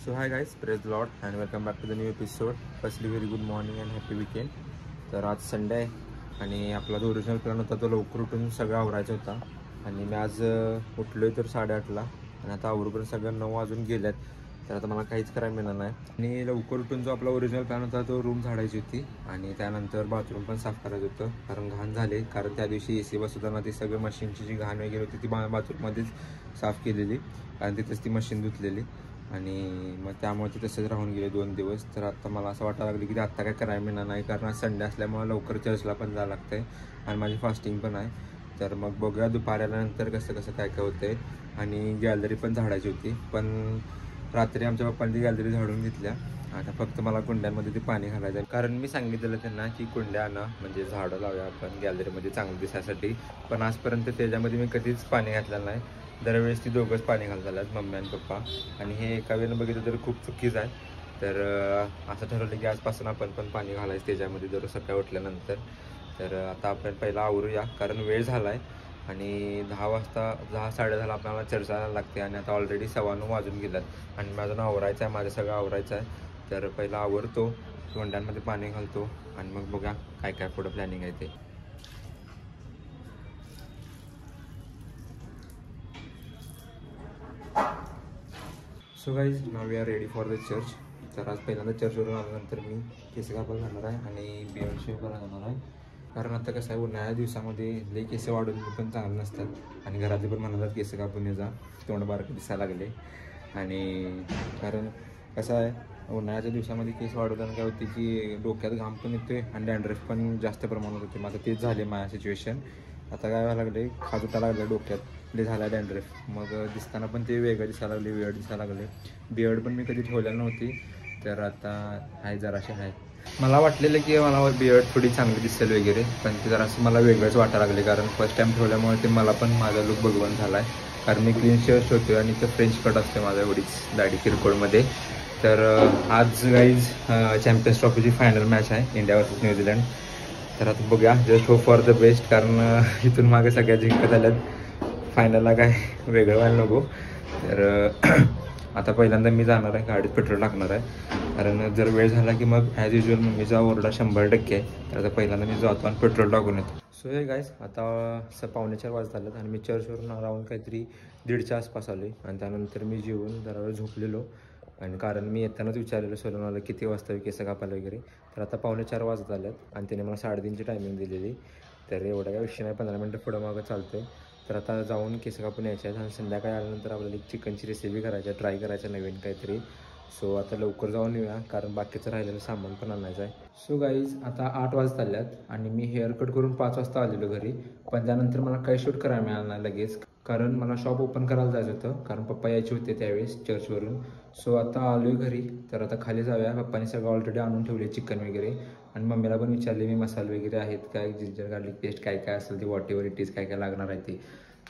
So hi guys, praise the Lord and welcome back to the new episode. Firstly very good morning and happy weekend. तर आज Sunday आहे आणि आपला जो original plan होता तो लवकर उठून सगळं आवरायचा होता आणि मी आज उठलोय तर 8:30ला आणि आता आवरूपर्यंत सगळं 9 वाजून गेल्यात. तर आता मला काहीच करायला मिळणार नाही आणि लवकर उठून जो आपला ओरिजिनल प्लॅन होता तो रूम झाडायची होती आणि त्यानंतर बाथरूम पण साफ करायचं होतं कारण घाण झाले. कारण त्या दिवशी AC बसवताना ती सगळं मशीनची जी घाण वगैरे होती ती बाथरूममध्येच साफ केलेली आणि तिथंच ती मशीन धुतलेली आणि मग त्यामुळे ते तसंच राहून गेले 2 दिवस. तर आता मला असं वाटायला लागलं की आत्ता काय करायला मिळणार नाही कारण आज संडे असल्यामुळे लवकर चर्चला पण जायला लागतं आहे आणि माझी फास्टिंग पण आहे. तर मग बघूया दुपारी आल्यानंतर कसं कसं काय काय होतं आहे. आणि गॅलरी पण झाडायची होती पण रात्री आमच्या पप्पांनी ती गॅलरी झाडून घेतल्या. आता फक्त मला कुंड्यांमध्ये ते पाणी घालायचं आहे कारण मी सांगितलेलं त्यांना की कुंड्या आणा म्हणजे झाडं लावूया आपण गॅलरीमध्ये चांगलं दिसायसाठी. पण आजपर्यंत त्याच्यामध्ये मी कधीच पाणी घातलेलं नाही. दरवेळेस ती दोघंच पाणी घालतात मम्मी आणि पप्पा आणि हे एका वेळेनं बघितलं तर खूप चुकीचं आहे. तर असं ठरवलं की आजपासून आपण पण पाणी घालायचं त्याच्यामध्ये दररोज सकाळी उठल्यानंतर. तर आता आपण पहिला आवरूया कारण वेळ झाला आहे आणि 10 वाजता 10-10:30 आपल्याला चर्चा जायला लागते आणि आता ऑलरेडी 9:15 वाजून गेल्यात आणि माझं आवरायचं आहे माझं सगळं आवरायचं आहे. तर पहिला आवरतो तोंडांमध्ये पाणी घालतो आणि मग बघा काय काय पुढं प्लॅनिंग आहे ते. So guys now we are ready for the church. तर आज पहिल्यांदा चर्चवरून आल्यानंतर मी केस कापायला जाणार आहे आणि बियर्ड शेव करायला जाणार आहे कारण आता कसं आहे उन्हाळ्या दिवसामध्ये लई केस वाढून पण चांगले नसतात आणि घरातले पण म्हणालात केस कापून ये जा तोंड बारकं दिसायला लागले. आणि कारण कसं आहे उन्हाळ्याच्या दिवसामध्ये केस वाढवताना काय होते की डोक्यात घाम पण येतोय आणि डॅन्ड्रफ पण जास्त प्रमाणात होते. माझं तेच झाले माझ्या सिच्युएशन. आता काय व्हायला लागले खाजूटा लागलं डोक्यात लई झाला डॅन्ड्रफ मग दिसताना पण ते वेगळं दिसायला लागले वेळ दिसायला लागले. बियर्ड पण मी कधी ठेवलेलं नव्हती तर आता आहे जराशी आहे. मला वाटलेलं की मला बियर्ड थोडी चांगली दिसेल वगैरे पण ते जरासं मला वेगळंच वाटायला लागले कारण फर्स्ट टाईम ठेवल्यामुळे ते मला पण माझा लुक बघवून झाला आहे कारण मी क्लीन शेअर ठेवतो आणि ते फ्रेंच कट असते माझ्या एवढीच दाढी किरकोळमध्ये. तर आज गाईज चॅम्पियन्स ट्रॉफीची फायनल मॅच आहे इंडिया वर्सेस न्यूझीलंड. तर आता बघूया just hope for the best कारण इथून मागे सगळ्या जिंकत आल्यात फायनलला काय वेगळं व्हायला नको. तर आता पहिल्यांदा मी जाणार आहे गाडीत पेट्रोल टाकणार आहे कारण जर वेळ झाला की मग ॲज युजल मम्मीचा ओरडा 100% आहे. तर आता पहिल्यांदा मी जातो आणि पेट्रोल टाकून येतो. सो हे गाईज आता 4:45 वाजत आलेत आणि मी चर्चवरून राहून काहीतरी 1:30च्या आसपास आलो आहे आणि त्यानंतर मी जेवून जरा वेळ झोपलेलो आणि कारण मी येतानाच विचारलेलं सोलून किती वाजता केस कापायला वगैरे. तर आता 3:45 वाजत आल्यात आणि त्याने मला 3:30ची टायमिंग दिलेली. तर एवढा काय विषय नाही 15 मिनटं पुढं मागं चालतं आहे. तर आता जाऊन केस कापून यायचे आहेत आणि संध्याकाळी आल्यानंतर आपल्याला एक चिकनची रेसिपी करायची आहे ट्राय करायचं नवीन काहीतरी. सो आता लवकर जाऊन येऊया कारण बाकीचं राहिलेलं सामान पण आणायचं आहे. सो गाईज आता 8 वाजता आल्यात आणि मी हेअर कट करून 5 वाजता आलेलो घरी पण त्यानंतर मला काही शूट करायला मिळालं नाही लगेच कारण मला शॉप ओपन करायला जायचं होतं कारण पप्पा यायचे होते त्यावेळेस चर्चवरून. सो आता आलो आहे घरी तर आता खाली जाऊया. पप्पाने सगळं ऑलरेडी आणून ठेवले चिकन वगैरे आणि मम्मीला पण विचारले मी मसाले वगैरे आहेत काय जिंजर गार्लिक पेस्ट काय काय असेल ते वॉटेवर इट इज काय काय लागणार आहे ते.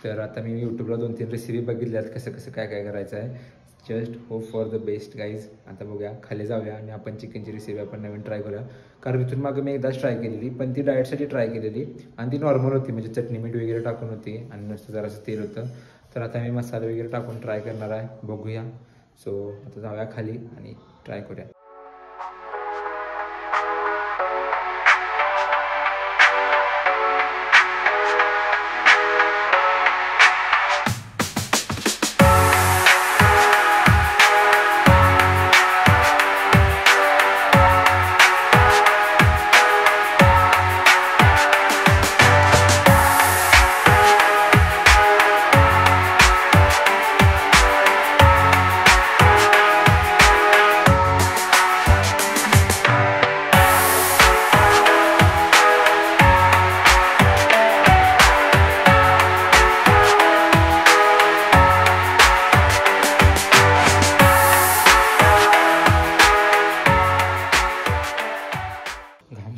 तर आता मी यूट्यूबला 2-3 रेसिपी बघितल्यात कसं कसं काय काय करायचं आहे. Just hope for the best guys. आता बघूया खाली जाऊया आणि आपण चिकनची रेसिपी आपण नवीन ट्राय करूया कारण इथून मागं मी एकदाच ट्राय केलेली पण ती डाएटसाठी ट्राय केलेली आणि ती नॉर्मल होती म्हणजे चटणी मीठ वगैरे टाकून होती आणि नुसतं जरासं तेल होतं. तर आता मी मसाले वगैरे टाकून ट्राय करणार आहे बघूया. सो आता जाऊया खाली आणि ट्राय करूया.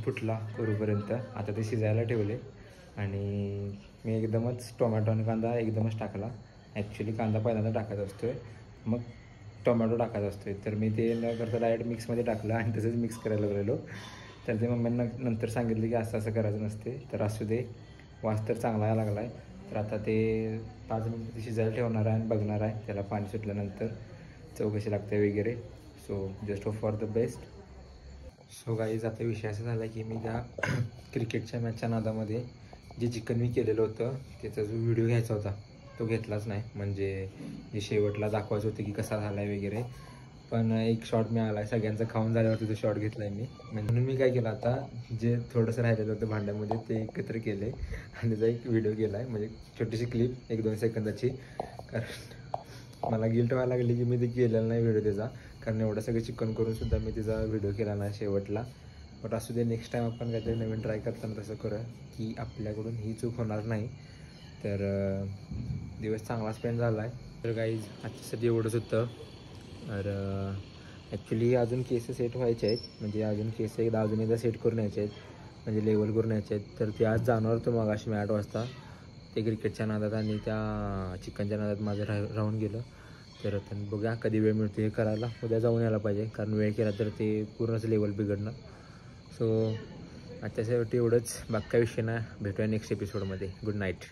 फुटला करूपर्यंत आता ते शिजायला ठेवले आणि मी एकदमच टोमॅटो आणि कांदा एकदमच टाकला. ॲक्च्युली कांदा पहिल्यांदा टाकायचा असतो आहे मग टोमॅटो टाकायचा असतो आहे तर मी ते न करता डायरेक्ट मिक्समध्ये टाकलं आणि तसंच मिक्स करायला लागलेलो. तर ते मम्मींना नंतर सांगितलं की असं असं करायचं नसते. तर असू दे वास तर चांगला यायला लागला आहे. तर आता ते 5 मिनिटं शिजायला ठेवणार आहे आणि बघणार आहे त्याला पाणी सुटल्यानंतर चौकशी लागते वगैरे. So just hope for the best. So guys आता विषय असा झाला की मी त्या क्रिकेटच्या मॅचच्या नादामध्ये जे चिकन मी केलेलं होतं त्याचा जो व्हिडिओ घ्यायचा होता तो घेतलाच नाही. म्हणजे जे शेवटला दाखवायचं होतं की कसा झाला आहे वगैरे. पण एक शॉट मी आला आहे, सगळ्यांचं खाऊन झाल्यावरती तो शॉट घेतला आहे मी. म्हणून मी काय केलं आता, जे थोडंसं राहिलेलं होतं भांड्यामध्ये ते एकत्र केलं आहे आणि त्याचा एक व्हिडिओ केला आहे. म्हणजे छोटीशी क्लिप 1-2 सेकंदाची. कारण मला गिल्ट व्हायला लागली की मी ते केलेलं नाही व्हिडिओ त्याचा. कारण एवढं सगळं चिकन करूनसुद्धा मी त्याचा व्हिडिओ केला नाही शेवटला. बट असू दे, नेक्स्ट टाईम आपण काहीतरी नवीन ट्राय करताना तसं करूया की आपल्याकडून ही चूक होणार नाही. तर दिवस चांगला स्पेंड झाला आहे. तर गाईज आजच्यासाठी एवढंच होतं. तर ॲक्च्युली अजून केस सेट व्हायचे आहेत. म्हणजे अजून केस एकदा सेट करून यायचे आहेत, म्हणजे लेवल करून यायचे आहेत. तर ते आज जाणार होतं मगाशी मी 8 वाजता. ते क्रिकेटच्या नादात आणि त्या चिकनच्या नादात माझं राहून गेलं. तर बघूया कधी वेळ मिळतो हे करायला. उद्या जाऊन यायला पाहिजे, कारण वेळ केला तर ते पूर्णच लेवल बिघडणार. सो आजच्यासाठी एवढंच. बाकी काही विषय नाही. भेटूया नेक्स्ट एपिसोडमध्ये. Good night.